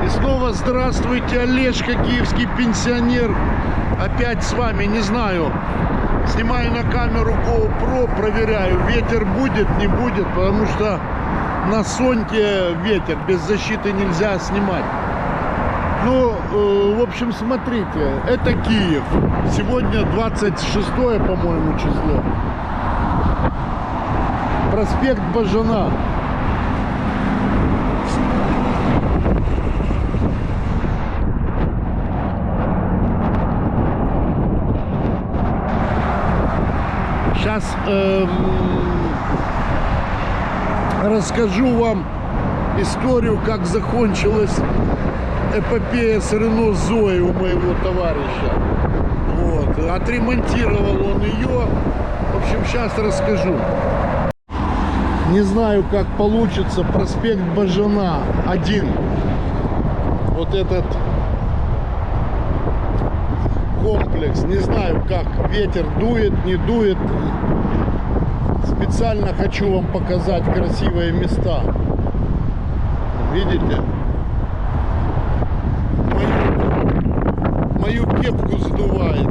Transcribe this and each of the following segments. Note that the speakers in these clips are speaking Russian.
И снова здравствуйте, Олежка, киевский пенсионер. Опять с вами, не знаю. Снимаю на камеру GoPro, проверяю, ветер будет, не будет, потому что на Соньке ветер, без защиты нельзя снимать. Ну, в общем, смотрите, это Киев. Сегодня 26-е, по-моему, число. Проспект Бажана. Сейчас расскажу вам историю, как закончилась эпопея с Рено Зоей у моего товарища. Вот. Отремонтировал он ее. В общем, сейчас расскажу. Не знаю, как получится. Проспект Бажана 1. Вот этот комплекс. Не знаю, как ветер дует, не дует. Специально хочу вам показать красивые места. Видите? Мою кепку сдувает.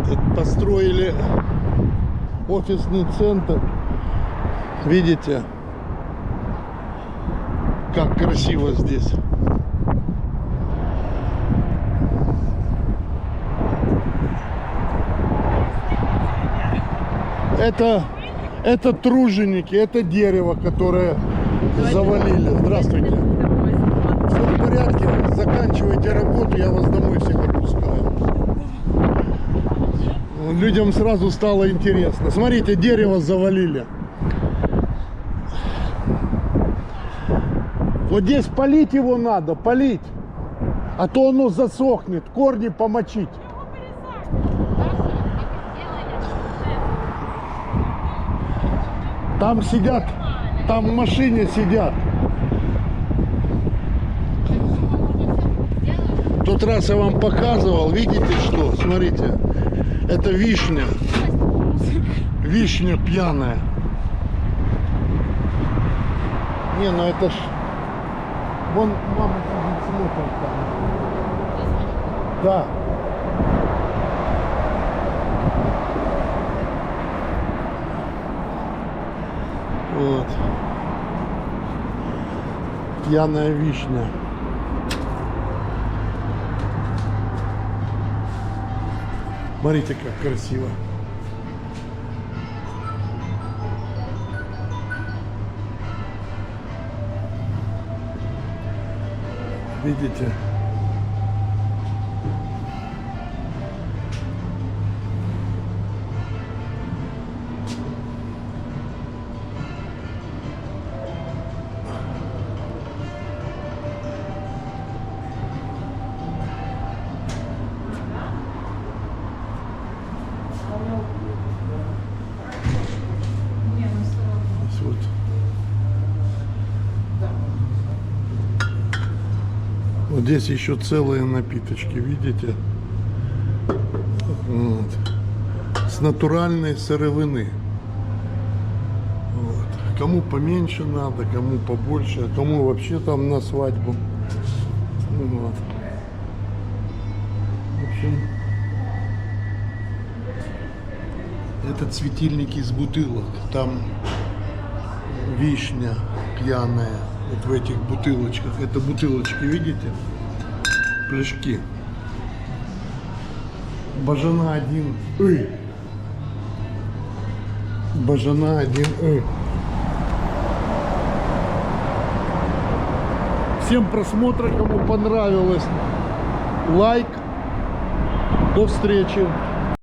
Тут построили офисный центр. Видите, как красиво здесь. Это труженики, это дерево, которое завалили. Здравствуйте. Все в порядке? Заканчивайте работу, я вас домой всех отпускаю. Людям сразу стало интересно. Смотрите, дерево завалили. Вот здесь полить его надо, полить. А то оно засохнет, корни помочить. Там сидят, там в машине сидят. В тот раз я вам показывал, видите что? Смотрите, это вишня. Вишня пьяная. Не, ну это ж... Вон мама сидит, смотрит там. Да. Вот. Пьяная вишня. Смотрите, как красиво. Видите? Вот здесь еще целые напиточки, видите? Вот. С натуральной сыровины. Вот. Кому поменьше надо, кому побольше, а кому вообще там на свадьбу. Вот. В общем, это светильники из бутылок. Там вишня пьяная. Вот в этих бутылочках. Это бутылочки, видите? Пляшки. Бажана 1. Бажана 1. Всем просмотра, кому понравилось, лайк. До встречи.